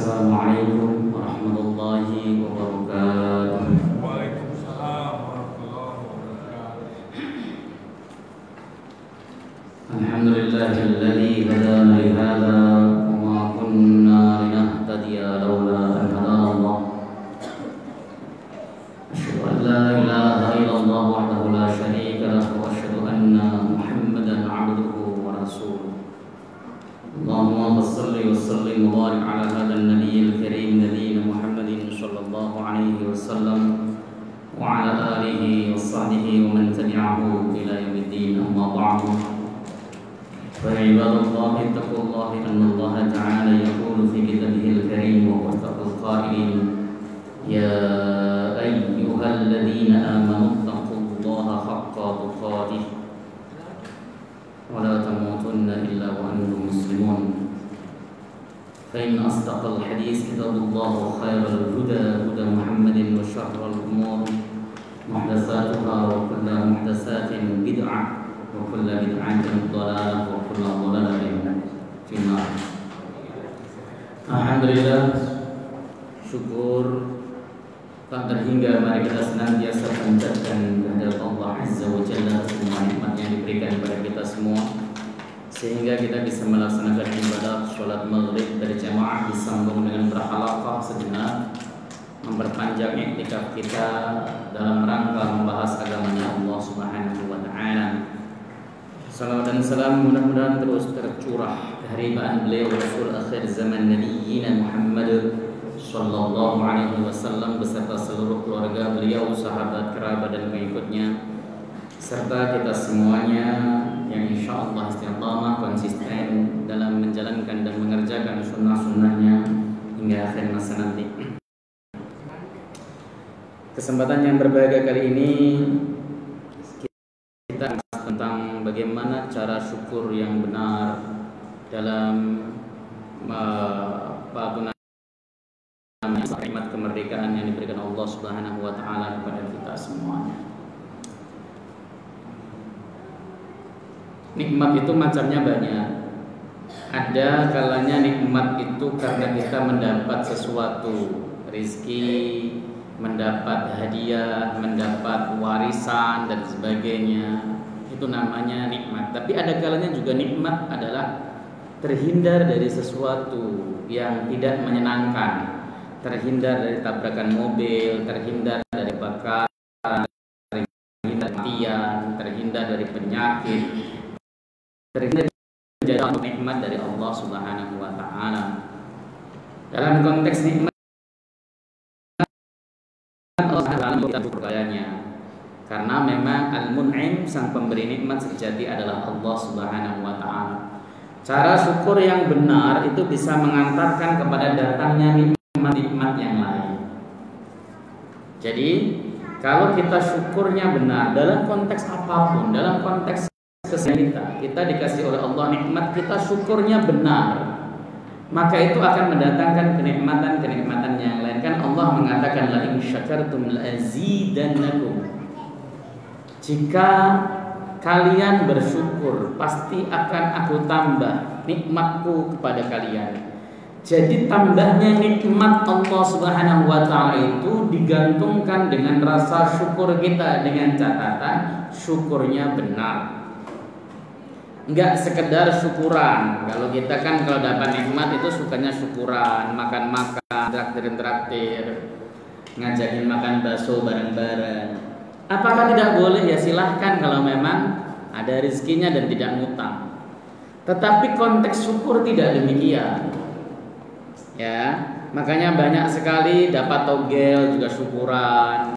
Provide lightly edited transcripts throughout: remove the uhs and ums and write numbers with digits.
Assalamualaikum warahmatullahi wabarakatuh. Waalaikumsalam warahmatullahi wabarakatuh. Alhamdulillahilladzi hadana li hadza wa ma kunna linahtadiya laula an hadana Allah. Asyhadu an la ilaha illallah wahdahu la syarika lahu wa asyhadu anna Muhammadan 'abduhu wa rasuluh. Allahumma shalli wa sallim wa barik ala hadzal nabiyil karim nabiyina Muhammadin sallallahu alaihi wasallam wa ala alihi wa sahbihi wa man tabi'ahu ila yaumiddin. Amma ba'du. Fa ibadallahi taqullaha inna Allah ta'ala yaqulu fi kitabihil karim wa wasaqul qailin ya ayyuhalladzina amanu taqullaha haqqa tuqatih wa la tamutunna illa wa antum muslimun. Fa in asdaqal hadits kitabullah wa khairal huda huda Muhammadin wa syarrul umur muhdatsatuha wa kullu muhdatsatin bid'ah wa kullu bid'atin dhalalah wa kullu dhalalatin finnar. Alhamdulillah, syukur tak terhingga mari kita senantiasa panjatkan kehadirat Allah Azza wa Jalla semua nikmat yang diberikan kepada kita semua, sehingga kita bisa melaksanakan ibadah sholat maghrib berjamaah disambung dengan berhalaqah sejenak, memperpanjang iktikaf kita dalam rangka membahas agamanya Allah Subhanahu wa Ta'ala. Salawat dan salam mudah-mudahan terus tercurah keharibaan beliau Rasul akhir zaman Nabiyyina Muhammad sallallahu alaihi wasallam beserta seluruh keluarga beliau, sahabat, kerabat dan pengikutnya, serta kita semuanya yang insyaallah istiqamah konsisten dalam menjalankan dan mengerjakan sunnah-sunnahnya hingga akhir masa nanti. Kesempatan yang berbahagia kali ini kita bahas tentang bagaimana cara syukur yang benar dalam nikmat kemerdekaan yang diberikan Allah Subhanahu wa Ta'ala kepada kita semuanya. Nikmat itu macamnya banyak. Ada kalanya nikmat itu karena kita mendapat sesuatu, rezeki, mendapat hadiah, mendapat warisan dan sebagainya. Itu namanya nikmat. Tapi ada kalanya juga nikmat adalah terhindar dari sesuatu yang tidak menyenangkan, terhindar dari tabrakan mobil, terhindar dari kebakaran, terhindar dari kematian, terhindar dari penyakit, terhindar dari nikmat dari Allah Subhanahu wa Ta'ala. Dalam konteks nikmat Allah Subhanahu kita berkayanya, karena memang Al-Mun'im, sang pemberi nikmat sejati adalah Allah Subhanahu wa Ta'ala. Cara syukur yang benar itu bisa mengantarkan kepada datangnya nikmat yang lain. Jadi kalau kita syukurnya benar dalam konteks apapun, dalam konteks kesehatan kita dikasih oleh Allah nikmat, kita syukurnya benar, maka itu akan mendatangkan kenikmatan-kenikmatan yang lain. Kan Allah mengatakan la in syakartum la azidannakum. Jika kalian bersyukur, pasti akan aku tambah nikmatku kepada kalian. Jadi tambahnya nikmat Allah Subhanahu wa Ta'ala itu digantungkan dengan rasa syukur kita, dengan catatan syukurnya benar. Enggak sekedar syukuran. Kalau kita kan kalau dapat nikmat itu sukanya syukuran, makan-makan, traktir-traktir, ngajakin makan bakso bareng-bareng. Apakah tidak boleh? Ya silahkan kalau memang ada rezekinya dan tidak ngutang. Tetapi konteks syukur tidak demikian. Ya, makanya banyak sekali dapat togel juga syukuran.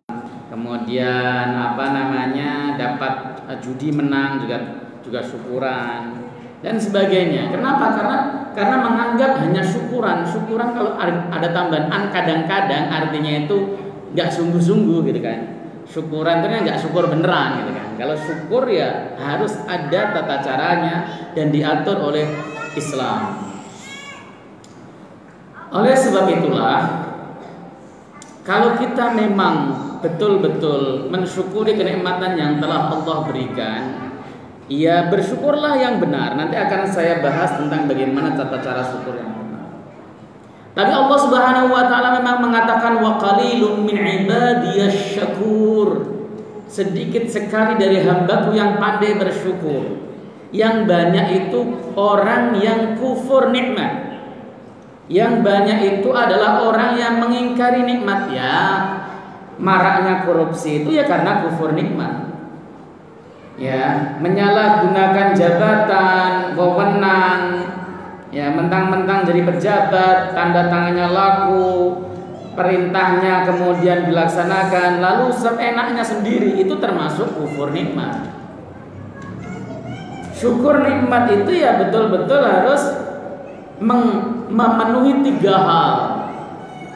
Kemudian dapat judi menang juga syukuran dan sebagainya. Kenapa? Karena menganggap hanya syukuran kalau ada tambahan kadang-kadang artinya itu nggak sungguh-sungguh gitu kan. Syukuran itu kan nggak syukur beneran gitu kan. Kalau syukur ya harus ada tata caranya dan diatur oleh Islam. Oleh sebab itulah, kalau kita memang betul-betul mensyukuri kenikmatan yang telah Allah berikan, ya bersyukurlah yang benar. Nanti akan saya bahas tentang bagaimana tata cara syukur yang benar. Tapi Allah Subhanahu wa taala memang mengatakan wa qalilun min ibadiyasy syakur. Sedikit sekali dari hambaku yang pandai bersyukur. Yang banyak itu orang yang kufur nikmat. Yang banyak itu adalah orang yang mengingkari nikmat. Ya, maraknya korupsi itu ya karena kufur nikmat. Ya, menyalahgunakan jabatan, wewenang, ya mentang-mentang jadi pejabat, tanda tangannya laku, perintahnya kemudian dilaksanakan, lalu seenaknya sendiri, itu termasuk kufur nikmat. Syukur nikmat itu ya betul-betul harus memenuhi 3 hal,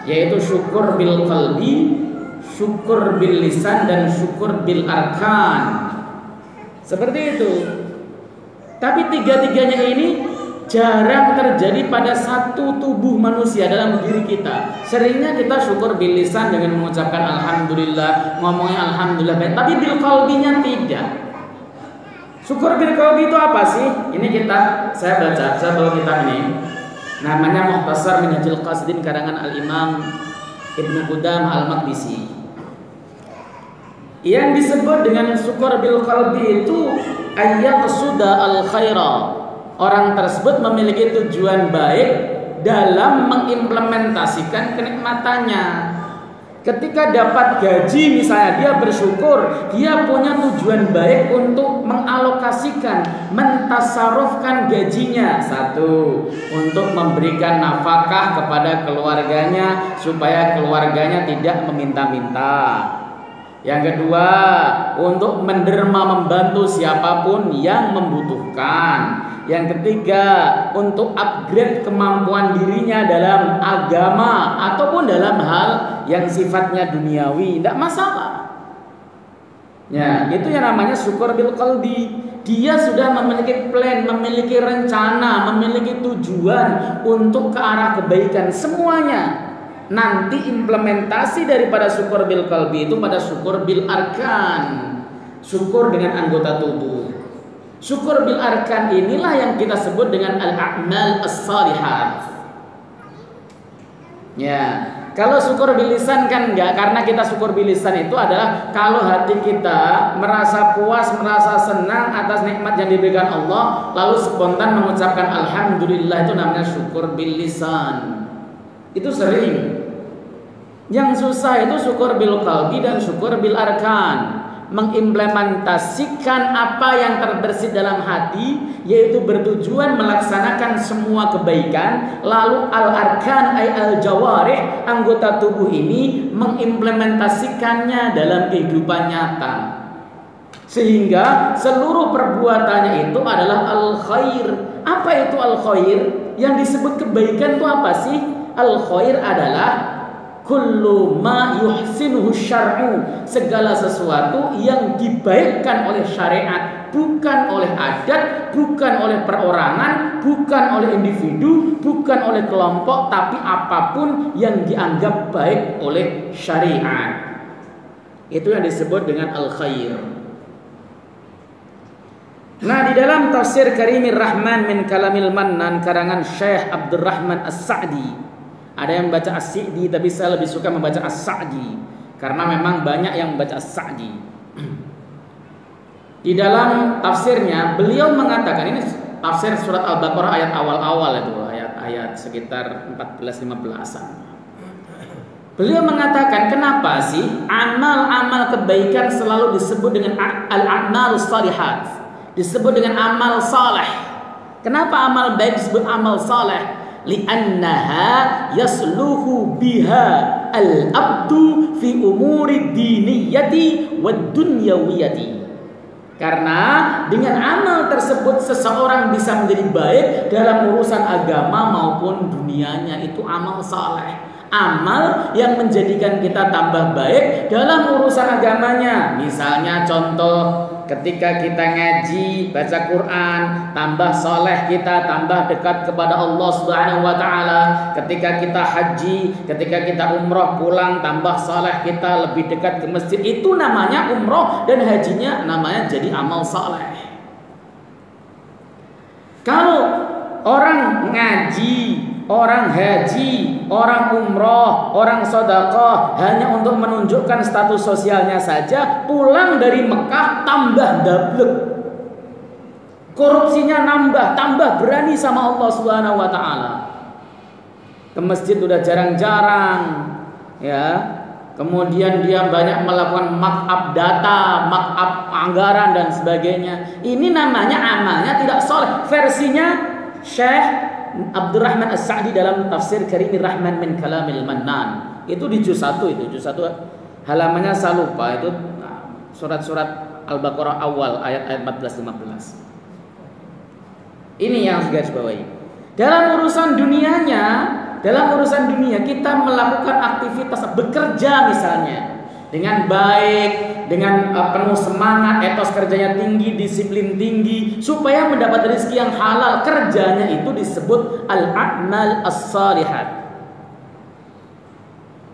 yaitu syukur bil qalbi, syukur bil lisan, dan syukur bil arkan. Seperti itu. Tapi 3-tiganya ini jarang terjadi pada satu tubuh manusia dalam diri kita. Seringnya kita syukur bil lisan dengan mengucapkan alhamdulillah, ngomongnya alhamdulillah, tapi bil qalbinya tidak. Syukur bil qalbi itu apa sih? Ini saya bawa kitab ini. Namanya Mukhtasar Minhajul Qasidin karangan Al-Imam Ibnu Qudamah Al-Maqdisi. Yang disebut dengan syukur bil qalbi itu ayyaqsuda al khaira. Orang tersebut memiliki tujuan baik dalam mengimplementasikan kenikmatannya. Ketika dapat gaji misalnya, dia bersyukur, dia punya tujuan baik untuk mengalokasikan, mentasarufkan gajinya. 1, untuk memberikan nafkah kepada keluarganya supaya keluarganya tidak meminta-minta. Yang kedua, untuk menderma membantu siapapun yang membutuhkan. Yang ketiga, untuk upgrade kemampuan dirinya dalam agama ataupun dalam hal yang sifatnya duniawi, tidak masalah. Ya, itu yang namanya syukur bil qalbi. Dia sudah memiliki plan, memiliki rencana, memiliki tujuan untuk ke arah kebaikan semuanya. Nanti implementasi daripada syukur bil qalbi itu pada syukur bil arkan, syukur dengan anggota tubuh. Syukur bil arkan inilah yang kita sebut dengan al-a'mal as-salihat. Ya, kalau syukur bil lisan kan enggak, karena kita syukur bil lisan itu adalah kalau hati kita merasa puas, merasa senang atas nikmat yang diberikan Allah, lalu spontan mengucapkan alhamdulillah, itu namanya syukur bil lisan. Itu sering. Yang susah itu syukur bil qalbi dan syukur bil arkan. Mengimplementasikan apa yang terbersit dalam hati, yaitu bertujuan melaksanakan semua kebaikan. Lalu al-arkan ay al-jawarih, anggota tubuh ini mengimplementasikannya dalam kehidupan nyata, sehingga seluruh perbuatannya itu adalah al-khair. Apa itu al-khair? Yang disebut kebaikan itu apa sih? Al-khair adalah kullu ma yuhsinuhu syar'u, segala sesuatu yang dibaikkan oleh syariat, bukan oleh adat, bukan oleh perorangan, bukan oleh individu, bukan oleh kelompok, tapi apapun yang dianggap baik oleh syariat. Itu yang disebut dengan al-khair. Nah, di dalam tafsir Karimir Rahman min Kalamil Mannan karangan Syekh Abdurrahman As-Sa'di, ada yang membaca As-Sa'di, tapi saya lebih suka membaca As-Sa'di karena memang banyak yang membaca As-Sa'di. Di dalam tafsirnya beliau mengatakan, ini tafsir surat Al-Baqarah ayat awal-awal itu, ayat sekitar 14-15an. Beliau mengatakan, kenapa sih amal-amal kebaikan selalu disebut dengan al-a'malus shalihat, disebut dengan amal saleh? Kenapa amal baik disebut amal saleh? Li'annaha yasluhu biha al-abdu fi umuri diniyati wad dunyawiyati. Karena dengan amal tersebut seseorang bisa menjadi baik dalam urusan agama maupun dunianya. Itu amal saleh, amal yang menjadikan kita tambah baik dalam urusan agamanya. Misalnya contoh, ketika kita ngaji, baca Quran, tambah soleh kita, tambah dekat kepada Allah Subhanahu wa ta'ala. Ketika kita haji, ketika kita umroh pulang, tambah soleh kita, lebih dekat ke masjid. Itu namanya umroh dan hajinya namanya jadi amal soleh. Kalau orang ngaji, orang haji, orang umroh, orang sedekah hanya untuk menunjukkan status sosialnya saja, pulang dari Mekah tambah dablek. Korupsinya nambah, tambah berani sama Allah Subhanahu wa taala. Ke masjid udah jarang-jarang, ya. Kemudian dia banyak melakukan markup data, markup anggaran dan sebagainya. Ini namanya amalnya tidak soleh. Versinya Syekh Abdurrahman As-Sa'di dalam tafsir Karimir Rahman min Kalamil Mannan. Itu di juz 1 itu, juz 1 halamannya saya lupa, itu surat-surat Al-Baqarah awal ayat-ayat 14-15. Ini yang harus garis bawahi. Dalam urusan dunianya, dalam urusan dunia kita melakukan aktivitas bekerja misalnya dengan baik, dengan penuh semangat, etos kerjanya tinggi, disiplin tinggi supaya mendapat rezeki yang halal. Kerjanya itu disebut al-a'mal as-salihat.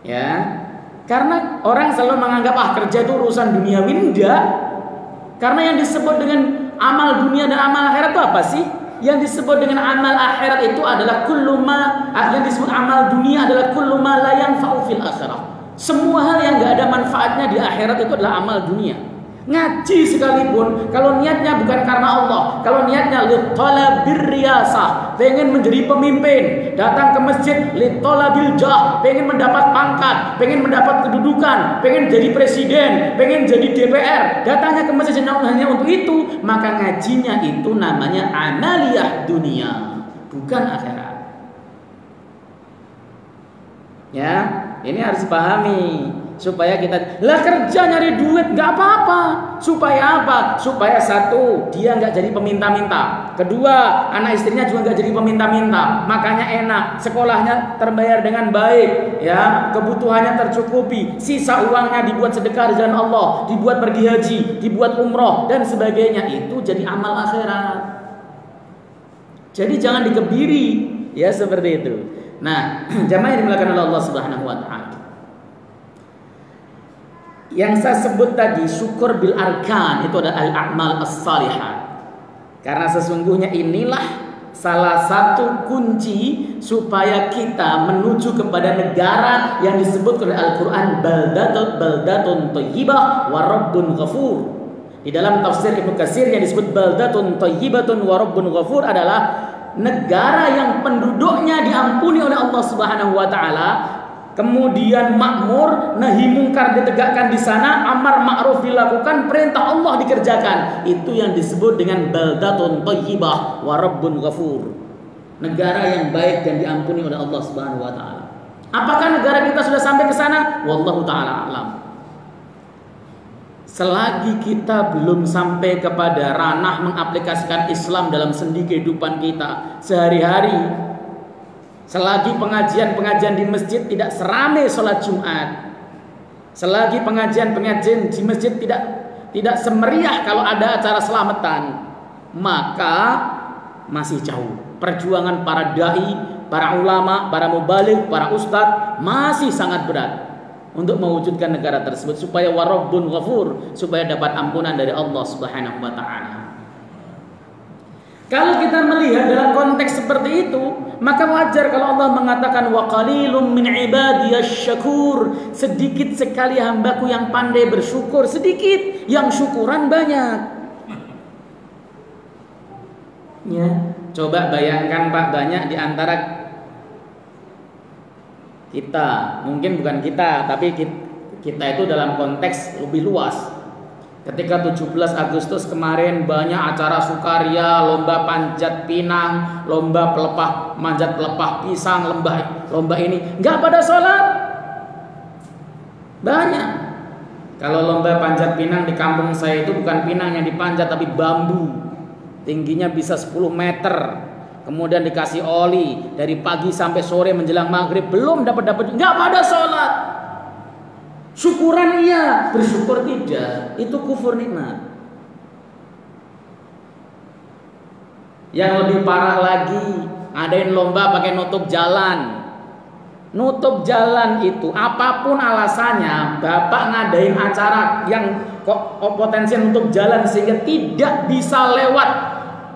Ya. Karena orang selalu menganggap kerja itu urusan duniawi. Enggak. Karena yang disebut dengan amal dunia dan amal akhirat itu apa sih? Yang disebut dengan amal akhirat itu adalah yang disebut amal dunia adalah kullu ma la yanfa'u fil akhirah. Semua hal yang enggak ada manfaatnya di akhirat itu adalah amal dunia. Ngaji sekalipun kalau niatnya bukan karena Allah, kalau niatnya li talabil riyasah, pengen menjadi pemimpin, datang ke masjid li talabil jah, pengen mendapat pangkat, pengen mendapat kedudukan, pengen jadi presiden, pengen jadi DPR, datangnya ke masjid hanya untuk itu, maka ngajinya itu namanya amaliyah dunia, bukan akhirat. Ya, ini harus dipahami. Supaya kita kerja nyari duit nggak apa-apa. Supaya apa? Supaya satu, dia nggak jadi peminta-minta. Kedua, anak istrinya juga nggak jadi peminta-minta. Makanya enak, sekolahnya terbayar dengan baik, ya, kebutuhannya tercukupi. Sisa uangnya dibuat sedekah di jalan Allah, dibuat pergi haji, dibuat umroh dan sebagainya. Itu jadi amal akhirat. Jadi jangan dikebiri, ya seperti itu. Nah, jamaah yang dimuliakan oleh Allah Subhanahu wa taala. Yang saya sebut tadi syukur bil arkan itu adalah al-a'mal as-salihat. Karena sesungguhnya inilah salah satu kunci supaya kita menuju kepada negara yang disebut oleh Al-Qur'an baldatun thayyibah wa rabbun ghafur. Di dalam tafsir Ibnu Katsir yang disebut baldatun thayyibatun wa rabbun ghafur adalah negara yang penduduknya diampuni oleh Allah Subhanahu wa taala. Kemudian makmur, nahi mungkar ditegakkan di sana, amar ma'ruf dilakukan, perintah Allah dikerjakan. Itu yang disebut dengan baldatun thayyibah wa rabbun ghafur. Negara yang baik dan diampuni oleh Allah Subhanahu wa taala. Apakah negara kita sudah sampai ke sana? Wallahu taala alam. Selagi kita belum sampai kepada ranah mengaplikasikan Islam dalam sendi kehidupan kita sehari-hari, selagi pengajian-pengajian di masjid tidak seramai sholat Jumat, selagi pengajian-pengajian di masjid tidak semeriah kalau ada acara selamatan, maka masih jauh. Perjuangan para dai, para ulama, para mubaligh, para ustadz masih sangat berat untuk mewujudkan negara tersebut supaya warabbun ghafur, supaya dapat ampunan dari Allah Subhanahu wa taala. Kalau kita melihat dalam konteks seperti itu, maka wajar kalau Allah mengatakan wa qalilum min ibadiyasy syakur, sedikit sekali hambaku yang pandai bersyukur, sedikit, yang syukuran banyak. Ya, coba bayangkan Pak, banyak di antara kita, mungkin bukan kita, tapi kita itu dalam konteks lebih luas. Ketika 17 Agustus kemarin banyak acara sukaria, lomba panjat pinang, lomba manjat pelepah pisang, lomba ini, nggak pada sholat. Banyak. Kalau lomba panjat pinang di kampung saya itu bukan pinang yang dipanjat tapi bambu, tingginya bisa 10 meter. Kemudian dikasih oli dari pagi sampai sore menjelang maghrib, belum dapat, nggak pada sholat. Syukuran iya, bersyukur tidak, itu kufur nikmat. Yang lebih parah lagi, ngadain lomba pakai nutup jalan. Nutup jalan itu apapun alasannya, bapak ngadain acara yang potensi nutup jalan sehingga tidak bisa lewat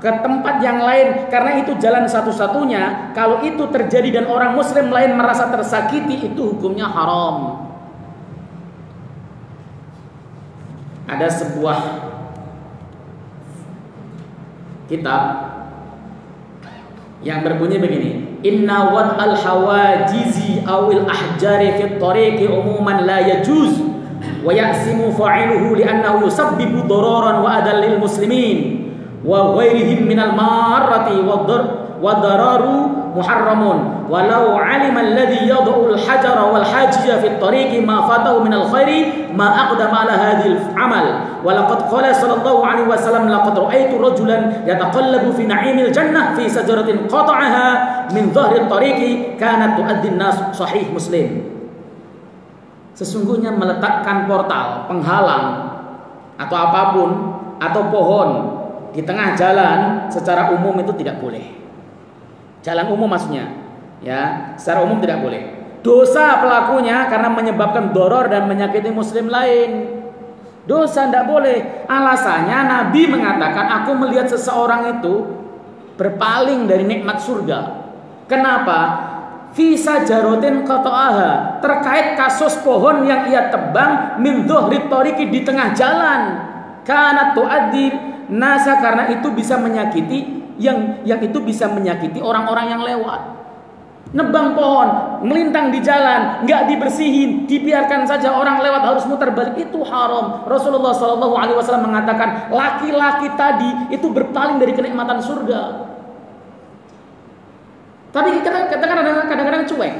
ke tempat yang lain, karena itu jalan satu-satunya. Kalau itu terjadi dan orang muslim lain merasa tersakiti, itu hukumnya haram. Ada sebuah kitab yang berbunyi begini: inna wad'al hawajizi awil ahjari fit tariqi umuman la yajuz wa ya'simu fa'iluhu li'annahu yusabbibu dararan wa adal lil muslimin wa ghairihim minal marrati wa dararu muharramun walau 'alima alladhi yad'u al-hajara wal hajiya fit tariqi ma fatahu minal khairi ma aqdama ala hadhil amal wa laqad qala sallallahu alaihi wasallam laqad ra'aitu rajulan yataqallabu fi na'imil jannah fi sajaratin qata'aha min dhahri tariqi kanat tu'addi an-nas. Sahih Muslim. Sesungguhnya meletakkan portal, penghalang atau apapun atau pohon di tengah jalan secara umum itu tidak boleh. Jalan umum maksudnya, ya, secara umum tidak boleh. Dosa pelakunya karena menyebabkan doror dan menyakiti muslim lain. Dosa tidak boleh. Alasannya Nabi mengatakan, aku melihat seseorang itu berpaling dari nikmat surga. Kenapa? Fi sajarotin qata'aha, terkait kasus pohon yang ia tebang min dhuhri tariqi, di tengah jalan. Kanat tu'addi nasa, karena itu bisa menyakiti yang itu bisa menyakiti orang-orang yang lewat. Nebang pohon, melintang di jalan, nggak dibersihin, dibiarkan saja orang lewat harus muter balik, itu haram. Rasulullah SAW mengatakan laki-laki tadi itu berpaling dari kenikmatan surga. Tapi kita kadang-kadang cuek.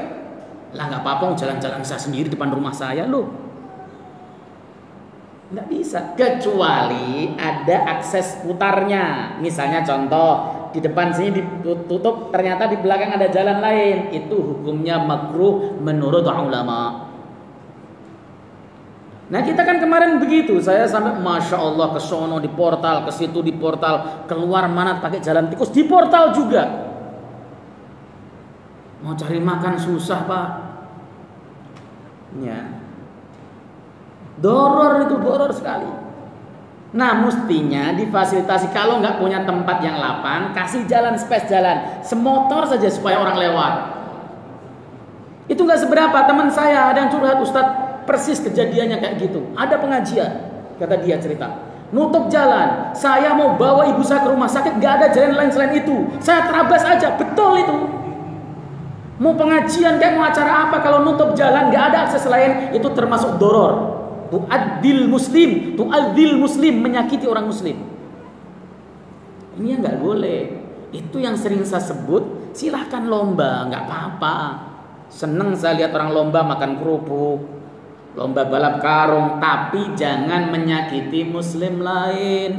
Lah nggak apa-apa, jalan-jalan saya sendiri depan rumah saya loh. Nggak bisa, kecuali ada akses putarnya. Misalnya contoh, di depan sini ditutup, ternyata di belakang ada jalan lain. Itu hukumnya makruh menurut ulama. Nah kita kan kemarin begitu, saya sampai masya Allah ke sono di portal, ke situ di portal, keluar mana pakai jalan tikus di portal juga. Mau cari makan susah pak. Ya. Doror itu doror sekali. Nah mestinya difasilitasi, kalau nggak punya tempat yang lapang, kasih jalan, space jalan, semotor saja supaya orang lewat. Itu nggak seberapa. Teman saya ada yang curhat, Ustadz, persis kejadiannya kayak gitu. Ada pengajian, kata dia cerita, nutup jalan. Saya mau bawa ibu saya ke rumah sakit, nggak ada jalan lain selain itu. Saya terabas aja, betul itu. Mau pengajian kayak mau acara apa, kalau nutup jalan nggak ada akses lain, itu termasuk doror. Tu'addil muslim, menyakiti orang muslim. Ini yang nggak boleh. Itu yang sering saya sebut, silahkan lomba, nggak apa-apa. Seneng saya lihat orang lomba makan kerupuk, lomba balap karung, tapi jangan menyakiti muslim lain.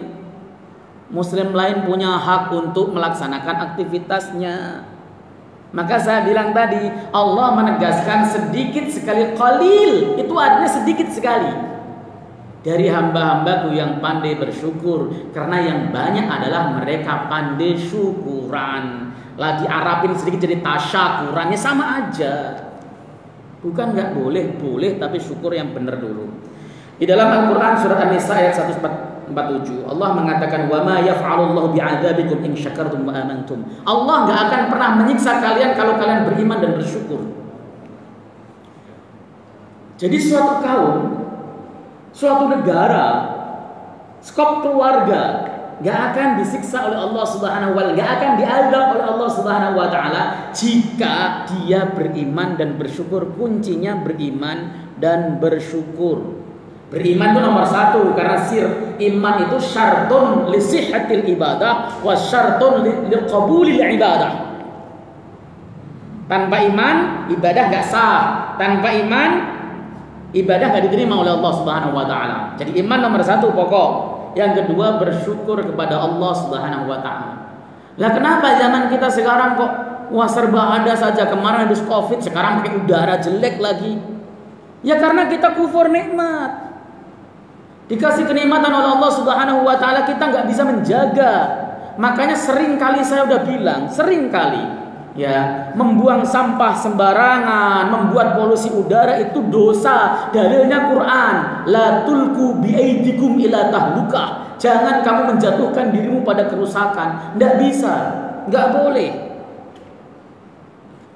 Muslim lain punya hak untuk melaksanakan aktivitasnya. Maka saya bilang tadi, Allah menegaskan sedikit sekali, qalil, itu artinya sedikit sekali, dari hamba-hambaku yang pandai bersyukur. Karena yang banyak adalah mereka pandai syukuran. Lagi Arabin sedikit jadi tasyakurannya, sama aja. Bukan nggak boleh, boleh, tapi syukur yang benar dulu. Di dalam Al-Quran surat An-Nisa ayat 147, Allah mengatakan, wa ma yaf'alullahu bi'adzabikum in syakartum wa amantum. Allah nggak akan pernah menyiksa kalian kalau kalian beriman dan bersyukur. Jadi suatu kaum, suatu negara, skop keluarga nggak akan disiksa oleh Allah Subhanahu wa Ta'ala, nggak akan diazab oleh Allah Subhanahu wa Ta'ala jika dia beriman dan bersyukur. Kuncinya beriman dan bersyukur. Beriman itu nomor satu, karena iman itu syartun li sihhatil ibadah wa syartun li qabulil ibadah. Tanpa iman ibadah nggak sah. Tanpa iman ibadah nggak diterima oleh Allah Subhanahu wa Ta'ala. Jadi iman nomor satu pokok. Yang kedua bersyukur kepada Allah Subhanahu wa Ta'ala. Lah kenapa zaman kita sekarang kok wah serba ada saja, kemarin ada Covid, sekarang pakai udara jelek lagi? Ya karena kita kufur nikmat. Dikasih kenikmatan oleh Allah Subhanahu wa Ta'ala, kita nggak bisa menjaga. Makanya sering kali saya udah bilang, sering kali ya, membuang sampah sembarangan, membuat polusi udara itu dosa. Dalilnya Quran, la tulku biaidikum ila tahlukah. Jangan kamu menjatuhkan dirimu pada kerusakan. Tidak bisa, nggak boleh.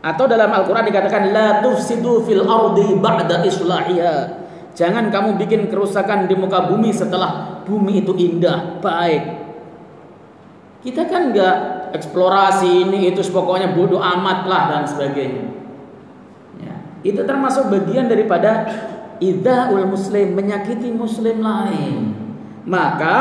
Atau dalam Al-Quran dikatakan la tufsidu fil ardi ba'da islahiha. Jangan kamu bikin kerusakan di muka bumi setelah bumi itu indah, baik. Kita kan nggak eksplorasi ini itu pokoknya bodoh amat lah dan sebagainya. Ya, itu termasuk bagian daripada idzaul muslim, menyakiti muslim lain. Maka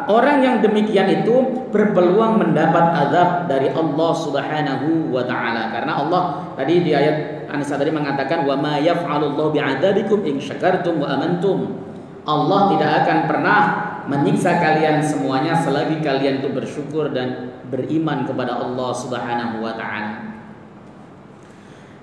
orang yang demikian itu berpeluang mendapat azab dari Allah Subhanahu wa taala. Karena Allah tadi di ayat An-Nisa tadi mengatakan wa ma yaf'alullahu bi'adzabikum in syakartum wa amantum. Allah tidak akan pernah menyiksa kalian semuanya selagi kalian itu bersyukur dan beriman kepada Allah Subhanahu wa taala.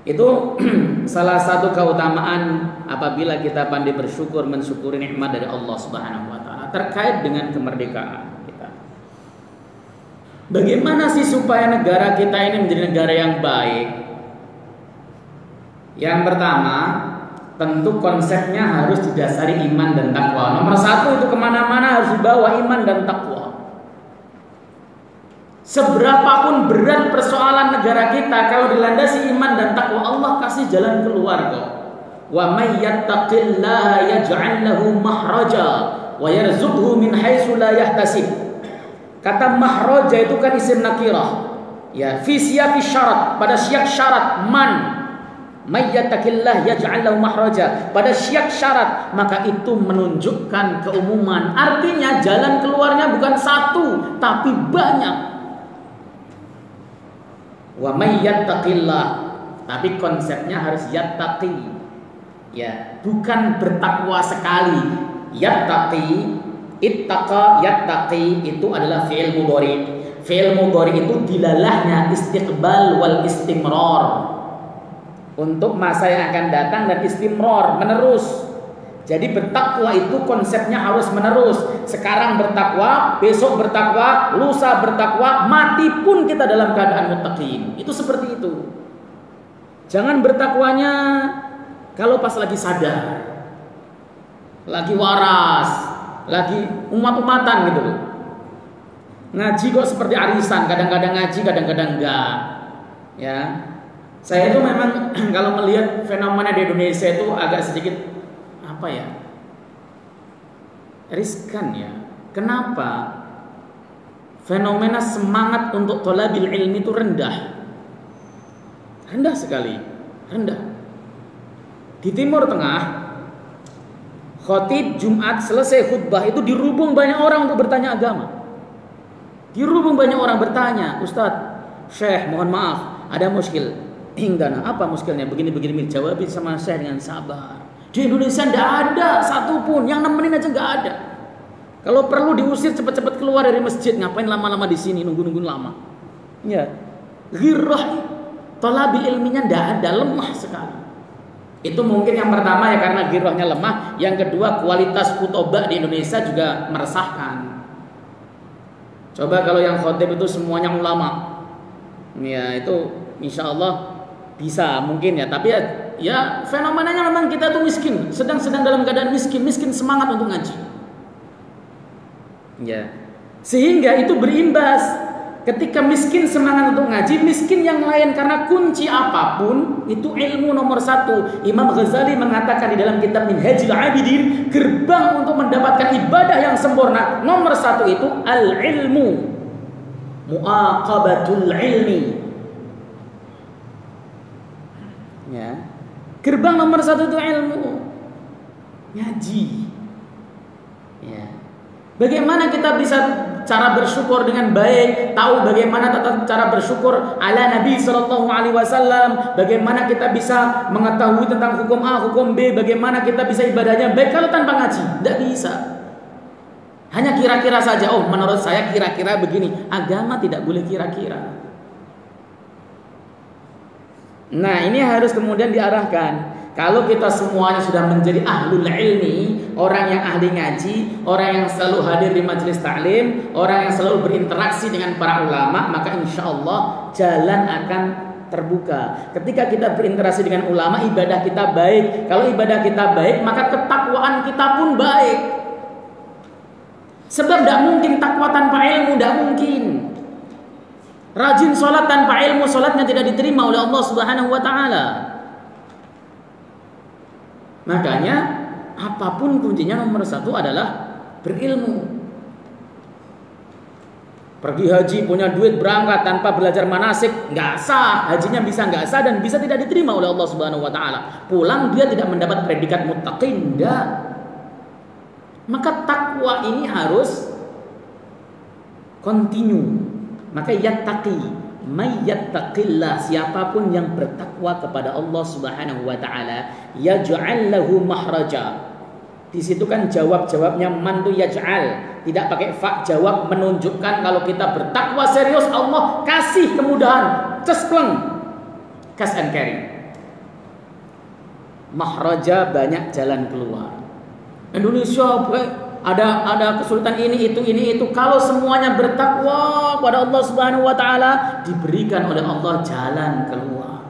Itu salah satu keutamaan apabila kita pandai bersyukur, mensyukuri nikmat dari Allah Subhanahu wa taala terkait dengan kemerdekaan kita. Bagaimana sih supaya negara kita ini menjadi negara yang baik? Yang pertama, tentu konsepnya harus didasari iman dan takwa. Nomor satu itu kemana-mana harus dibawa iman dan takwa. Seberapapun berat persoalan negara kita, kalau dilandasi iman dan takwa, Allah kasih jalan keluar kok. Wa may yattaqillaha yaj'al lahu mahraja wa yarzuqhu min haitsu la yahtasib. Kata mahraja itu kan isim nakirah. Ya, fi siyaqi syarat, pada syiak syarat man. May yattaqillah yaj'al lahu mahraja. Pada syiak syarat, maka itu menunjukkan keumuman. Artinya jalan keluarnya bukan satu, tapi banyak. Wa may yattaqillah, tapi konsepnya harus yattaqi. Ya, bukan bertakwa sekali. Yattaqi, ittaqa, yattaqi itu adalah fi'il mudhari. Fi'il mudhari itu dilalahnya istiqbal wal istimrar. Untuk masa yang akan datang dan istimrar, menerus. Jadi bertakwa itu konsepnya harus menerus. Sekarang bertakwa, besok bertakwa, lusa bertakwa, mati pun kita dalam keadaan muttaqin. Itu seperti itu. Jangan bertakwanya kalau pas lagi sadar, lagi waras, lagi umat-umatan gitu loh. Ngaji kok seperti arisan, kadang-kadang ngaji, kadang-kadang enggak. Ya. Saya itu memang kalau melihat fenomena di Indonesia itu agak sedikit apa ya, riskan ya. Kenapa? Fenomena semangat untuk thalabil ilmi itu rendah sekali, rendah. Di Timur Tengah, khatib Jumat selesai khutbah itu dirubung banyak orang untuk bertanya agama. Dirubung banyak orang bertanya, Ustadz, Syekh, mohon maaf, ada muskil. Hinggana, apa muskilnya? Begini-begini, jawabin sama saya dengan sabar. Di Indonesia tidak ada satupun yang nemenin aja, nggak ada. Kalau perlu diusir cepat-cepat keluar dari masjid. Ngapain lama-lama di sini, nunggu-nunggu lama? Ya, ghirrah, thalabil ilminya tidak ada, lemah sekali. Itu mungkin yang pertama ya, karena ghirrahnya lemah. Yang kedua, kualitas khutbah di Indonesia juga meresahkan. Coba kalau yang khotib itu semuanya ulama, ya itu insya Allah bisa mungkin ya, tapi ya fenomenanya memang kita tuh miskin, sedang dalam keadaan miskin semangat untuk ngaji. Ya. Sehingga itu berimbas ketika miskin semangat untuk ngaji, miskin yang lain karena kunci apapun itu ilmu nomor satu. Imam Ghazali mengatakan di dalam kitab Minhajul Abidin, gerbang untuk mendapatkan ibadah yang sempurna nomor satu itu al-ilmu, muaqabatul ilmi. Ya. Gerbang nomor satu itu ilmu, ngaji. Ya. Bagaimana kita bisa cara bersyukur dengan baik, tahu bagaimana cara bersyukur ala Nabi Sallallahu Alaihi Wasallam, bagaimana kita bisa mengetahui tentang hukum A, hukum B, bagaimana kita bisa ibadahnya baik kalau tanpa ngaji, tidak bisa. Hanya kira-kira saja, oh menurut saya kira-kira begini. Agama tidak boleh kira-kira. Nah ini harus kemudian diarahkan. Kalau kita semuanya sudah menjadi ahlul ilmi, orang yang ahli ngaji, orang yang selalu hadir di majelis taklim, orang yang selalu berinteraksi dengan para ulama, maka insya Allah jalan akan terbuka. Ketika kita berinteraksi dengan ulama, ibadah kita baik. Kalau ibadah kita baik, maka ketakwaan kita pun baik. Sebab tidak mungkin takwa tanpa ilmu, tidak mungkin. Rajin sholat tanpa ilmu, sholatnya tidak diterima oleh Allah Subhanahu wa Ta'ala. Makanya apapun kuncinya nomor satu adalah berilmu. Pergi haji punya duit berangkat tanpa belajar manasik nggak sah, hajinya bisa nggak sah dan bisa tidak diterima oleh Allah Subhanahu Wa Taala. Pulang dia tidak mendapat predikat muttaqin, enggak. Maka takwa ini harus continue. Maka yattaqi, may yattaqillah, siapapun yang bertakwa kepada Allah Subhanahu Wa Taala, yaj'al lahu mahraja. Di situ kan jawabnya man tu yaj'al. Tidak pakai fa, jawab menunjukkan kalau kita bertakwa serius, Allah kasih kemudahan, cespleng, cash and carry. Mahraja, banyak jalan keluar. Indonesia ada kesulitan ini itu. Kalau semuanya bertakwa pada Allah Subhanahu Wa Taala, diberikan oleh Allah jalan keluar.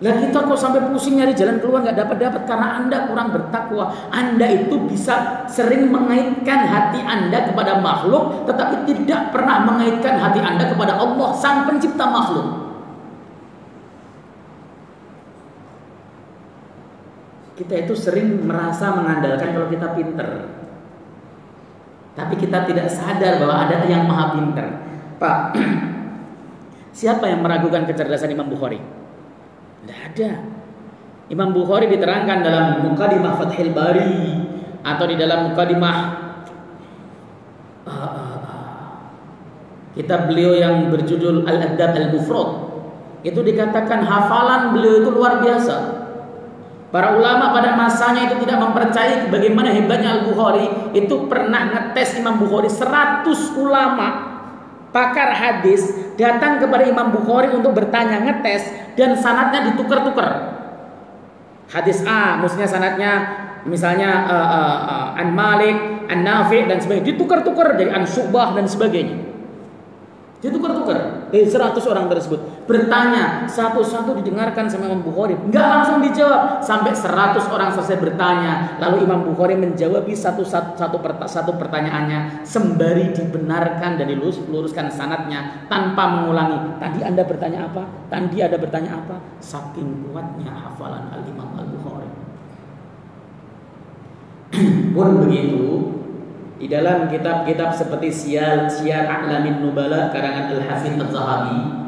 Lah kita kok sampai pusing nyari jalan keluar nggak dapat karena Anda kurang bertakwa. Anda itu bisa sering mengaitkan hati Anda kepada makhluk, tetapi tidak pernah mengaitkan hati Anda kepada Allah, Sang Pencipta makhluk. Kita itu sering merasa mengandalkan kalau kita pinter, tapi kita tidak sadar bahwa ada yang maha pinter. Pak, siapa yang meragukan kecerdasan Imam Bukhari? Tidak ada. Imam Bukhari diterangkan dalam Muqaddimah Fathil Bari atau di dalam Muqaddimah kitab beliau yang berjudul Al-Adab Al-Mufrad, itu dikatakan hafalan beliau itu luar biasa. Para ulama pada masanya itu tidak mempercayai bagaimana hebatnya Al-Bukhari. Itu pernah ngetes Imam Bukhari. 100 ulama pakar hadis datang kepada Imam Bukhari untuk bertanya, ngetes, dan sanadnya ditukar-tukar. Hadis A, maksudnya sanadnya misalnya An Malik, An Nafi' dan sebagainya, ditukar-tukar dari An Syu'bah dan sebagainya. Ditukar-tukar dari 100 orang tersebut. Bertanya satu-satu didengarkan sama Imam Bukhari, nggak langsung dijawab sampai 100 orang selesai bertanya. Lalu Imam Bukhari menjawab satu pertanyaannya sembari dibenarkan dan diluruskan sanadnya tanpa mengulangi. Tadi Anda bertanya apa? Tadi ada bertanya apa? Saking kuatnya hafalan Al-Imam Al-Bukhari. Pun begitu, di dalam kitab-kitab seperti Siyar A'lamin Nubala karangan Al-Hafidz Az-Zahabi,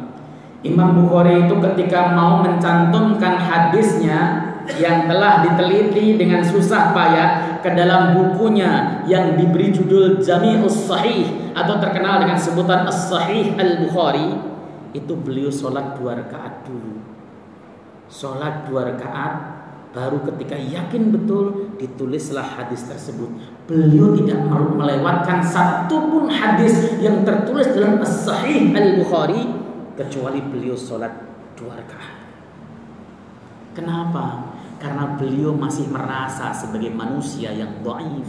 Imam Bukhari itu ketika mau mencantumkan hadisnya yang telah diteliti dengan susah payah ke dalam bukunya yang diberi judul Jami'us Sahih atau terkenal dengan sebutan As-Sahih Al-Bukhari, itu beliau sholat 2 rakaat dulu. Sholat 2 rakaat, baru ketika yakin betul ditulislah hadis tersebut. Beliau tidak melewatkan satupun hadis yang tertulis dalam As-Sahih Al-Bukhari kecuali beliau sholat 2 rakaat. Kenapa? Karena beliau masih merasa sebagai manusia yang dhaif,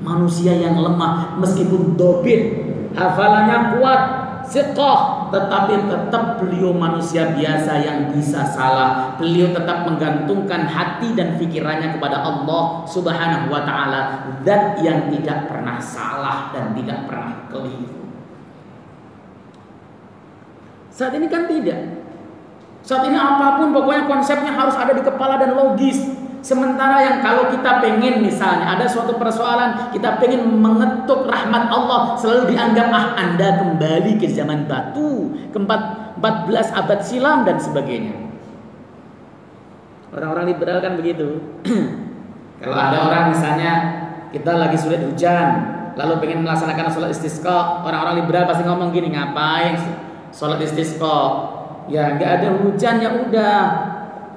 manusia yang lemah. Meskipun dobit, hafalannya kuat, siqah, tetapi tetap beliau manusia biasa yang bisa salah. Beliau tetap menggantungkan hati dan pikirannya kepada Allah Subhanahu wa Ta'ala, zat yang tidak pernah salah dan tidak pernah keliru. Saat ini kan tidak. Saat ini apapun pokoknya konsepnya harus ada di kepala dan logis. Sementara yang kalau kita pengen misalnya ada suatu persoalan, kita pengen mengetuk rahmat Allah, selalu dianggap Anda kembali ke zaman batu, ke 14 abad silam dan sebagainya. Orang-orang liberal kan begitu. Kalau ada orang misalnya kita lagi sulit hujan, lalu pengen melaksanakan sholat istisqa, orang-orang liberal pasti ngomong gini, ngapain sholat istisqa? Ya nggak ada hujan, ya udah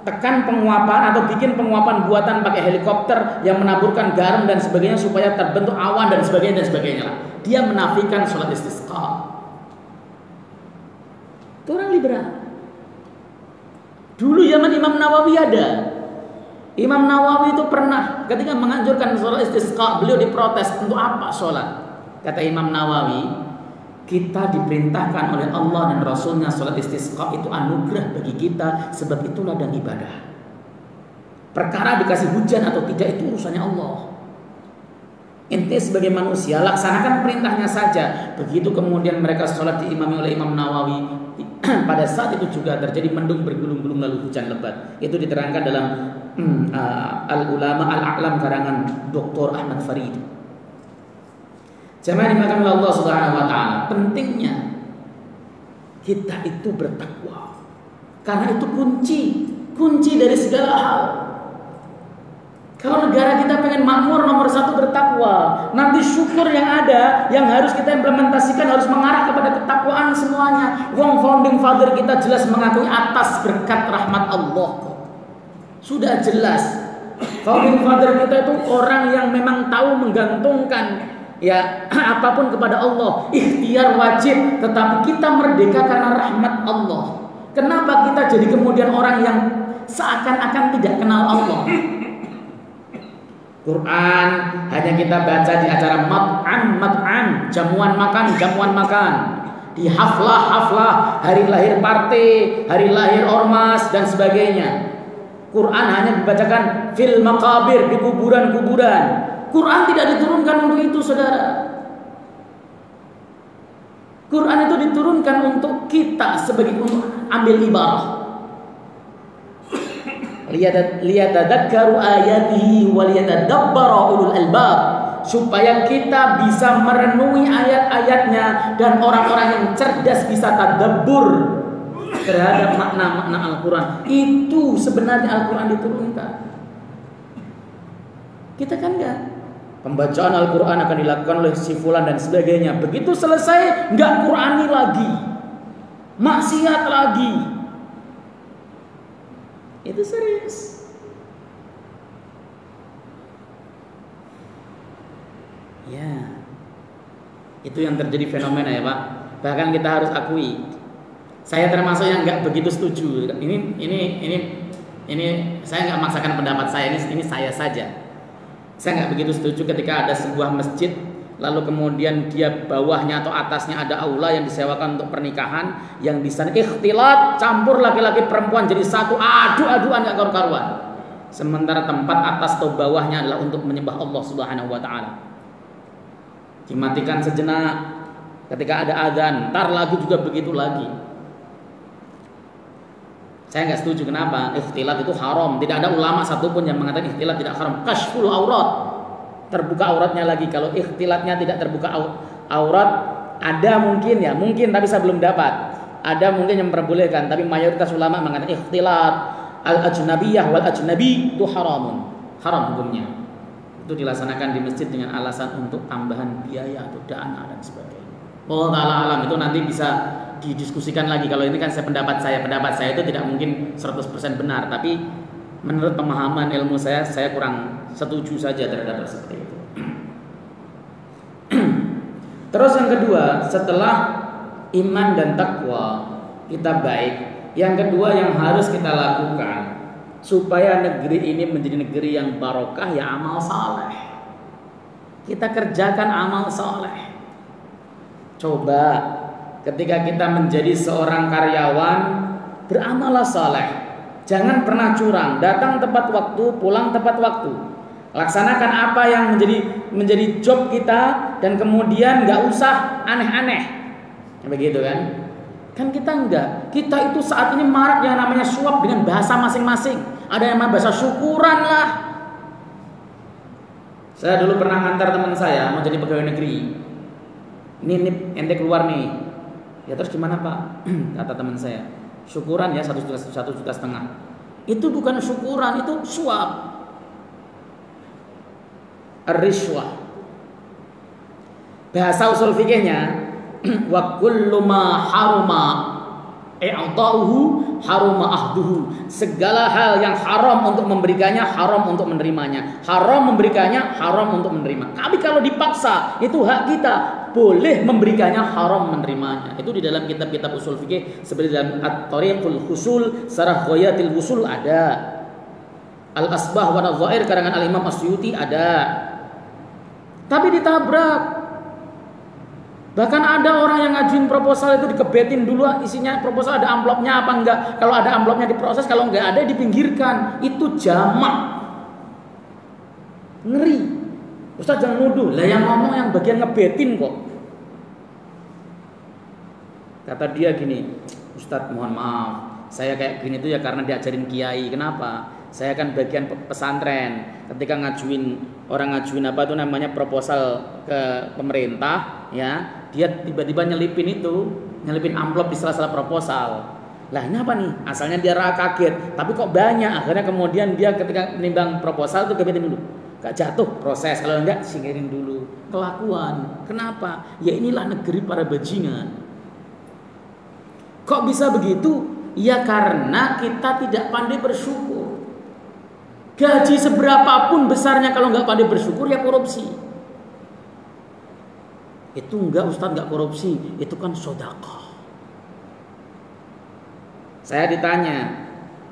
tekan penguapan atau bikin penguapan buatan pakai helikopter yang menaburkan garam dan sebagainya supaya terbentuk awan dan sebagainya. Dia menafikan sholat istisqa. Itu orang liberal. Dulu zaman Imam Nawawi ada. Imam Nawawi itu pernah ketika menganjurkan sholat istisqa, beliau diprotes, untuk apa sholat? Kata Imam Nawawi, kita diperintahkan oleh Allah dan Rasulnya sholat istisqa itu anugerah bagi kita, sebab itu ladang ibadah. Perkara dikasih hujan atau tidak itu urusannya Allah. Ente sebagai manusia laksanakan perintahnya saja. Begitu kemudian mereka sholat diimami oleh Imam Nawawi, pada saat itu juga terjadi mendung bergulung-gulung lalu hujan lebat. Itu diterangkan dalam Al-Ulama Al-A'lam karangan Dr. Ahmad Farid. Jamaah dimakan oleh Allah Subhanahu wa taala, pentingnya kita itu bertakwa. Karena itu kunci dari segala hal. Kalau negara kita pengen makmur, nomor satu bertakwa. Nanti syukur yang ada, yang harus kita implementasikan harus mengarah kepada ketakwaan semuanya. Founding father kita jelas mengakui atas berkat rahmat Allah. Sudah jelas. Founding father kita itu orang yang memang tahu menggantungkan ya apapun kepada Allah. Ikhtiar wajib, tetapi kita merdeka karena rahmat Allah. Kenapa kita jadi kemudian orang yang seakan-akan tidak kenal Allah? Quran hanya kita baca di acara mat'am, jamuan makan, di haflah, hari lahir partai, hari lahir ormas dan sebagainya. Quran hanya dibacakan fil maqabir, di kuburan-kuburan. Quran tidak diturunkan untuk itu, saudara. Quran itu diturunkan untuk kita sebagai untuk ambil ibarah. Liyatadakkaru ayatihi wa liyatadabbara ulul albab, supaya kita bisa merenungi ayat-ayatnya dan orang-orang yang cerdas bisa tadabbur terhadap makna-makna Al-Quran. Itu sebenarnya Al-Quran diturunkan. Kita kan enggak. Pembacaan Al-Quran akan dilakukan oleh si fulan dan sebagainya. Begitu selesai enggak Qurani lagi, maksiat lagi. Itu serius. Ya, itu yang terjadi fenomena ya Pak. Bahkan kita harus akui, saya termasuk yang nggak begitu setuju. Ini saya nggak memaksakan pendapat saya. Ini saya saja. Saya nggak begitu setuju ketika ada sebuah masjid, lalu kemudian dia bawahnya atau atasnya ada aula yang disewakan untuk pernikahan, yang di sana ikhtilat, campur laki-laki perempuan jadi satu, adu-aduan gak karu-karuan. Sementara tempat atas atau bawahnya adalah untuk menyembah Allah Subhanahu wa taala. Dimatikan sejenak ketika ada azan, ntar lagi juga begitu lagi. Saya nggak setuju. Kenapa? Ikhtilat itu haram. Tidak ada ulama satupun yang mengatakan ikhtilat tidak haram. Kashful aurat, terbuka auratnya lagi. Kalau ikhtilatnya tidak terbuka aurat, ada mungkin ya, mungkin tapi saya belum dapat. Ada mungkin yang memperbolehkan, tapi mayoritas ulama mengatakan ikhtilat al-ajnabiyah wal ajnabi itu haram hukumnya. Itu dilaksanakan di masjid dengan alasan untuk tambahan biaya atau dana dan sebagainya. Allah Ta'ala alam, itu nanti bisa didiskusikan lagi. Kalau ini kan pendapat saya itu tidak mungkin 100% benar, tapi menurut pemahaman ilmu saya kurang setuju saja terhadap seperti itu. Terus yang kedua, setelah iman dan takwa kita baik, yang kedua yang harus kita lakukan supaya negeri ini menjadi negeri yang barokah, ya amal saleh. Kita kerjakan amal saleh. Coba ketika kita menjadi seorang karyawan, beramallah saleh. Jangan pernah curang, datang tepat waktu, pulang tepat waktu. Laksanakan apa yang menjadi job kita, dan kemudian nggak usah aneh-aneh. Begitu kan? Kan kita enggak. Kita itu saat ini marak yang namanya suap dengan bahasa masing-masing. Ada yang namanya bahasa syukuran lah. Saya dulu pernah ngantar teman saya mau jadi pegawai negeri. Ini ente keluar nih. Ya terus gimana Pak? Kata teman saya, syukuran ya 1,5 juta. Itu bukan syukuran, itu suap. Ar-rishwah. Bahasa usul fikihnya, wa kullu ma haruma i'ta'uhu haruma ahduhu. Segala hal yang haram untuk memberikannya, haram untuk menerimanya. Haram memberikannya, haram untuk menerima. Tapi kalau dipaksa, itu hak kita. Boleh memberikannya, haram menerimanya. Itu di dalam kitab-kitab usul fikih, seperti dalam At-Tariqul Husul, Sarah Ghayatil Wusul ada. Al-Asbah wa Nadzair karangan Al-Imam Asyuti ada. Tapi ditabrak. Bahkan ada orang yang ngajuin proposal itu dikebetin dulu isinya proposal ada amplopnya apa enggak. Kalau ada amplopnya diproses, kalau enggak ada dipinggirkan. Itu jamak. Ngeri. Ustaz jangan nuduh, lah yang ngomong yang bagian ngebetin kok. Kata dia gini, Ustaz mohon maaf, saya kayak gini tuh ya karena diajarin kiai. Kenapa? Saya kan bagian pesantren. Ketika orang ngajuin apa tuh namanya proposal ke pemerintah, ya dia tiba-tiba nyelipin amplop di sela-sela proposal. Lah ini apa nih? Asalnya dia kaget, tapi kok banyak. Akhirnya kemudian dia ketika menimbang proposal tuh kebetin dulu. Gak jatuh proses, kalau enggak singkirin dulu. Kelakuan. Kenapa? Ya inilah negeri para bajingan. Kok bisa begitu? Ya karena kita tidak pandai bersyukur. Gaji seberapapun besarnya kalau nggak pandai bersyukur ya korupsi. Itu enggak Ustaz, nggak korupsi, itu kan sedekah. Saya ditanya,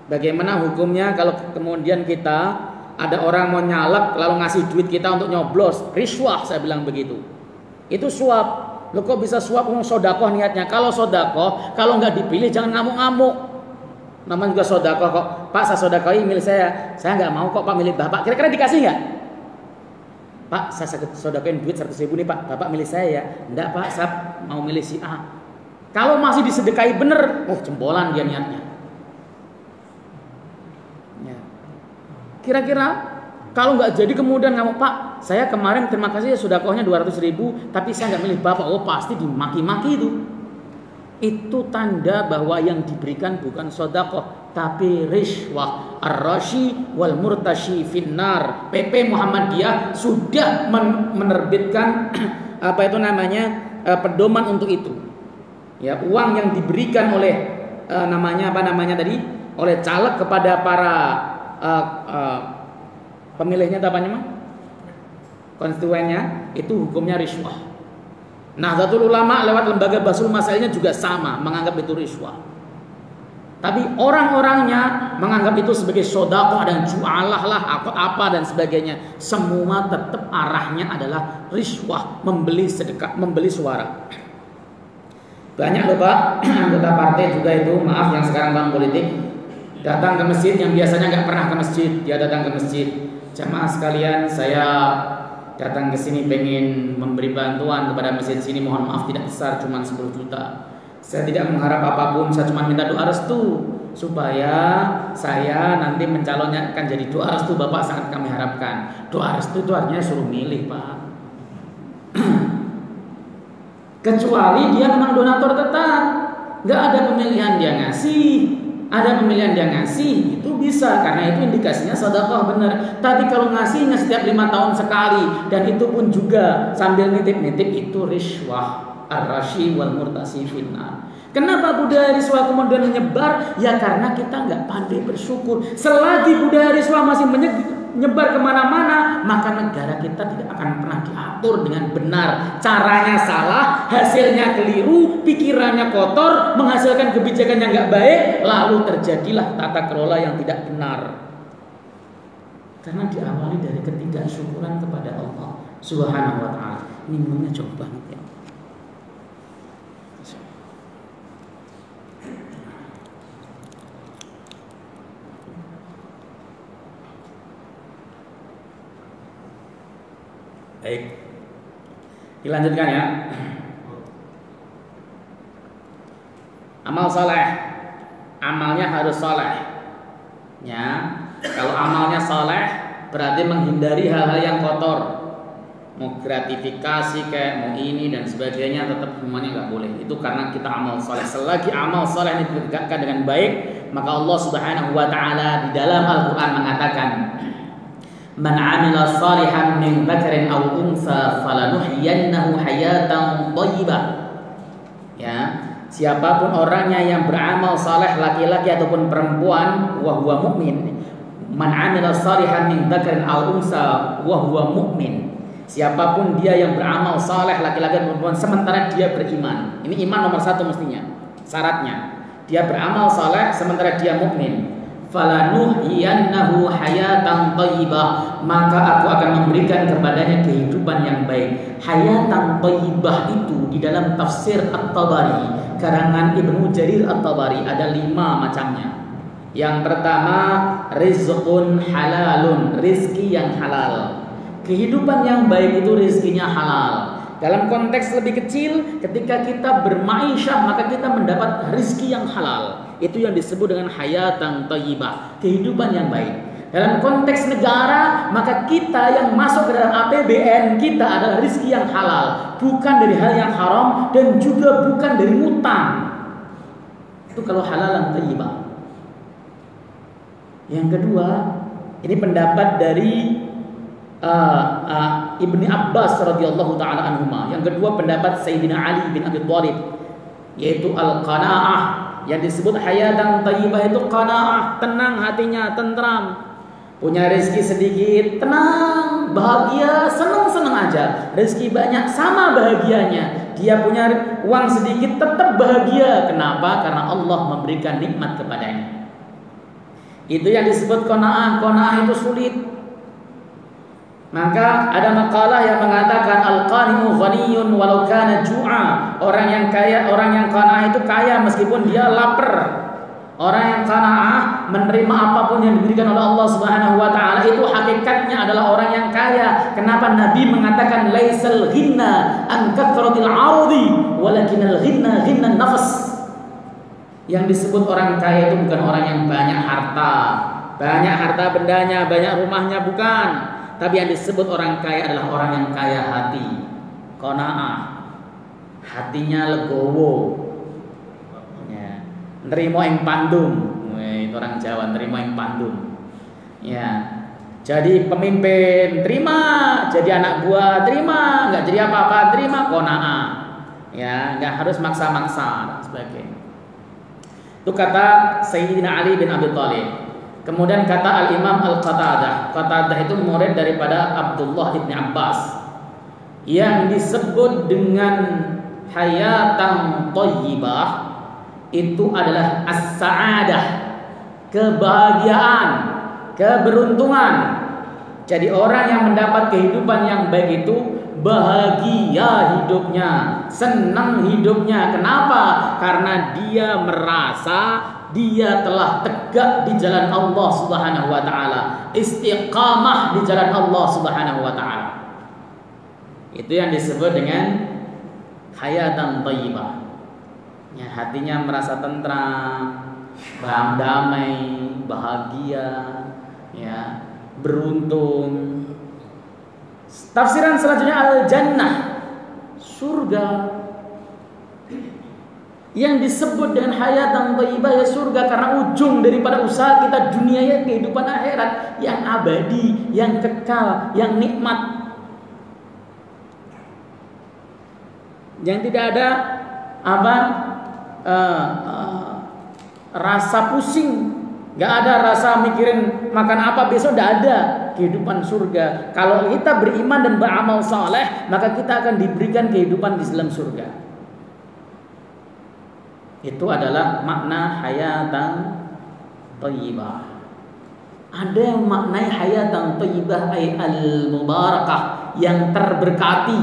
bagaimana hukumnya kalau kemudian kita ada orang mau nyalek lalu ngasih duit kita untuk nyoblos, riswah, saya bilang begitu. Itu suap. Lo kok bisa suap sodakoh niatnya? Kalau sodakoh, kalau nggak dipilih jangan ngamuk-ngamuk. Namanya juga sodakoh kok. Pak saya sodakohi milik saya nggak mau kok Pak milih Bapak. Kira-kira dikasih nggak? Pak saya sodakohin duit 100.000 nih Pak. Bapak milih saya ya. Enggak Pak, saya mau milih si A. Kalau masih disedekahi bener, jempolan dia niatnya. Ya. Kira-kira kalau nggak jadi kemudian ngamuk, Pak, saya kemarin terima kasih ya sodakohnya 200.000, tapi saya nggak milih Bapak. Pasti dimaki-maki itu. Itu tanda bahwa yang diberikan bukan sodakoh, tapi riswah. Ar-rashi wal murtashi finnar. PP Muhammadiyah sudah menerbitkan apa itu namanya pedoman untuk itu. Ya, uang yang diberikan oleh oleh caleg kepada para pemilihnya konstituennya, itu hukumnya riswah. Nahdlatul Ulama lewat lembaga Basul Masailnya juga sama, menganggap itu riswah. Tapi orang-orangnya menganggap itu sebagai sedekah dan jualah lah apa dan sebagainya. Semua tetap arahnya adalah riswah, membeli sedekah, membeli suara. Banyak loh Pak, anggota partai juga itu, maaf yang sekarang dalam politik, datang ke masjid yang biasanya nggak pernah ke masjid, dia datang ke masjid. Jamaah sekalian, saya datang ke sini pengen memberi bantuan kepada masjid sini, mohon maaf tidak besar, cuma 10 juta. Saya tidak mengharap apapun, saya cuma minta doa restu supaya saya nanti mencalonnya akan jadi doa restu. Bapak sangat kami harapkan. Doa restu itu artinya suruh milih Pak. Kecuali dia memang donatur tetap, nggak ada pemilihan dia ngasih. Ada pemilihan dia ngasih, itu bisa karena itu indikasinya sedekah benar. Tapi kalau ngasihnya setiap 5 tahun sekali dan itu pun juga sambil nitip-nitip, itu riswah. Ar-rashi wal murtasi finnar. Kenapa budaya riswah kemudian menyebar? Ya karena kita nggak pandai bersyukur. Selagi budaya riswah masih menyebar kemana-mana, maka negara kita tidak akan pernah diatur dengan benar. Caranya salah, hasilnya keliru, pikirannya kotor, menghasilkan kebijakan yang nggak baik, lalu terjadilah tata kelola yang tidak benar. Karena diawali dari ketidaksyukuran kepada Allah Subhanahu wa Ta'ala. Ini minumnya jauh banget ya. Baik, dilanjutkan ya. Amal soleh, amalnya harus soleh. Ya, kalau amalnya soleh berarti menghindari hal-hal yang kotor. Mau gratifikasi kayak mau ini dan sebagainya, tetap semuanya nggak boleh. Itu karena kita amal soleh. Selagi amal soleh ini ditegakkan dengan baik, maka Allah Subhanahu Wa Taala di dalam Al-Quran mengatakan, Man amila salihan min dzakarin aw unsa falanuhyiyannahu hayatan thayyibah. Ya, siapapun orangnya yang beramal saleh laki-laki ataupun perempuan wa huwa mukmin. Man amila salihan min dzakarin aw unsa wa huwa mukmin. Siapapun dia yang beramal saleh laki-laki ataupun perempuan sementara dia beriman. Ini iman nomor 1 mestinya. Syaratnya dia beramal saleh sementara dia mukmin. Falanuhyiyannahu hayatan thayyibah, maka aku akan memberikan kepadanya kehidupan yang baik. Hayatan thayyibah itu di dalam tafsir At-Tabari karangan Ibnu Jarir At-Tabari ada 5 macamnya. Yang pertama, rizqun halalun, rizki yang halal. Kehidupan yang baik itu rezekinya halal. Dalam konteks lebih kecil, ketika kita bermaisyah maka kita mendapat rezeki yang halal. Itu yang disebut dengan hayatan thayyibah, kehidupan yang baik. Dalam konteks negara, maka kita yang masuk ke dalam APBN kita adalah rezeki yang halal, bukan dari hal yang haram dan juga bukan dari utang. Itu kalau halalan thayyibah. Yang kedua, ini pendapat dari Ibni Abbas radhiyallahu taala anhuma. Yang kedua pendapat Sayyidina Ali bin Abi Thalib, yaitu al-qanaah. Yang disebut hayatan thayyibah itu qanaah, tenang hatinya, tentram. Punya rezeki sedikit, tenang, bahagia, senang-senang aja. Rezeki banyak sama bahagianya. Dia punya uang sedikit tetap bahagia. Kenapa? Karena Allah memberikan nikmat kepadanya. Itu yang disebut qanaah. Qanaah itu sulit. Maka ada makalah yang mengatakan al-qani'u ghaniyun walau kana ju'a. Orang yang kaya, orang yang qanaah itu kaya meskipun dia lapar. Orang yang qanaah menerima apapun yang diberikan oleh Allah Subhanahu wa taala itu hakikatnya adalah orang yang kaya. Kenapa Nabi mengatakan laisal ghina an kathratil 'arudi walakinal ghina ghina nafs. Yang disebut orang kaya itu bukan orang yang banyak harta bendanya, banyak rumahnya, bukan. Tapi yang disebut orang kaya adalah orang yang kaya hati, qanaah, hatinya legowo, ya, nerimo ing pandum, itu orang Jawa, nerimo ing pandum, ya. Jadi pemimpin terima, jadi anak buah terima, nggak jadi apa-apa terima, qanaah, ya, nggak harus maksa-maksa dan sebagainya. Itu kata Sayyidina Ali bin Abi Thalib. Kemudian kata Al-Imam Al-Qatadah. Qatadah itu murid daripada Abdullah ibn Abbas. Yang disebut dengan hayatan thayyibah itu adalah as-sa'adah, kebahagiaan, keberuntungan. Jadi orang yang mendapat kehidupan yang baik itu bahagia hidupnya, senang hidupnya. Kenapa? Karena dia merasa dia telah tegak di jalan Allah Subhanahu wa taala, istiqamah di jalan Allah Subhanahu wa taala. Itu yang disebut dengan hayatan thayyibah. Ya, hatinya merasa tentram, damai, bahagia, ya, beruntung. Tafsiran selanjutnya al-jannah, surga. Yang disebut dengan hayatan thayyibah ya surga, karena ujung daripada usaha kita dunia ya kehidupan akhirat yang abadi, yang kekal, yang nikmat, yang tidak ada rasa pusing, nggak ada rasa mikirin makan apa besok, nggak ada. Kehidupan surga. Kalau kita beriman dan beramal saleh, maka kita akan diberikan kehidupan di dalam surga. Itu adalah makna hayatan thayyibah. Ada yang maknai hayatan thayyibah ay al-mubarakah, yang terberkati,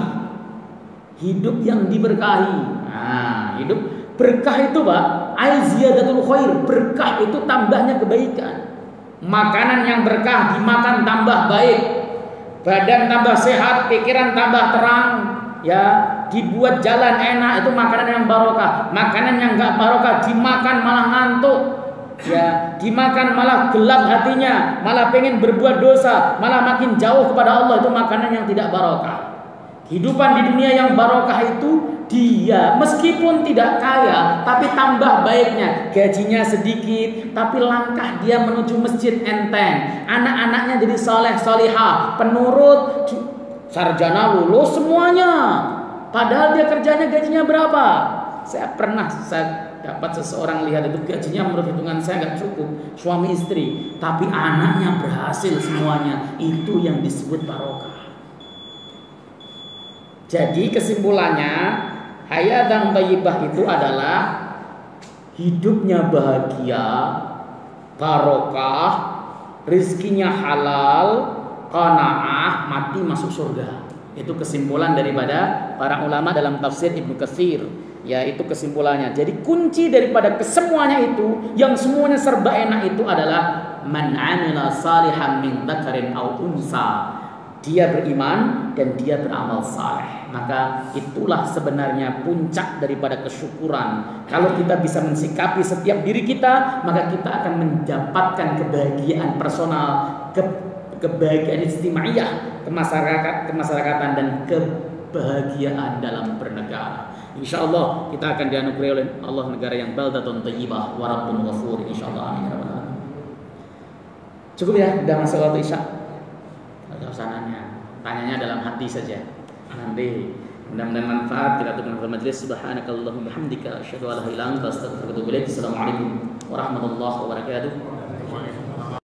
hidup yang diberkahi. Nah, hidup berkah itu Pak, ay ziyadatul khair, berkah itu tambahnya kebaikan. Makanan yang berkah dimakan tambah baik, badan tambah sehat, pikiran tambah terang, ya, dibuat jalan enak, itu makanan yang barokah. Makanan yang enggak barokah dimakan malah ngantuk, ya, dimakan malah gelap hatinya, malah pengen berbuat dosa, malah makin jauh kepada Allah, itu makanan yang tidak barokah. Kehidupan di dunia yang barokah itu dia meskipun tidak kaya tapi tambah baiknya, gajinya sedikit tapi langkah dia menuju masjid enteng, anak-anaknya jadi soleh solihah, penurut, sarjana lulus semuanya. Padahal dia kerjanya gajinya berapa? Saya dapat seseorang lihat itu gajinya menurut hitungan saya nggak cukup, suami istri, tapi anaknya berhasil semuanya. Itu yang disebut barokah. Jadi kesimpulannya hayatan thayyibah itu adalah hidupnya bahagia, barokah, rezekinya halal, qanaah, mati masuk surga. Itu kesimpulan daripada para ulama dalam tafsir Ibnu Katsir. Ya, itu kesimpulannya. Jadi kunci daripada kesemuanya itu, yang semuanya serba enak itu adalah man 'amila salihan min dzakarin aw unsa. dia beriman dan dia beramal saleh. Maka itulah sebenarnya puncak daripada kesyukuran. Kalau kita bisa mensikapi setiap diri kita, maka kita akan mendapatkan kebahagiaan personal, kebahagiaan istimaiyah, kemasyarakatan dan kebahagiaan dalam bernegara. Insya Allah kita akan dianugerahi oleh Allah negara yang baldatun thayyibah wa rabbun ghafur. Insya Allah, amin ya rabbal alamin. Cukup ya, udah masuk waktu isya. Ada usananya, tanyanya dalam hati saja. Nanti mudah-mudahan manfaat. Kita tutup dengan majlis. Subhanakallahumma bihamdika asyhadu an la ilaha illa anta astaghfiruka wa atubu ilaik. Assalamualaikum warahmatullahi wabarakatuh.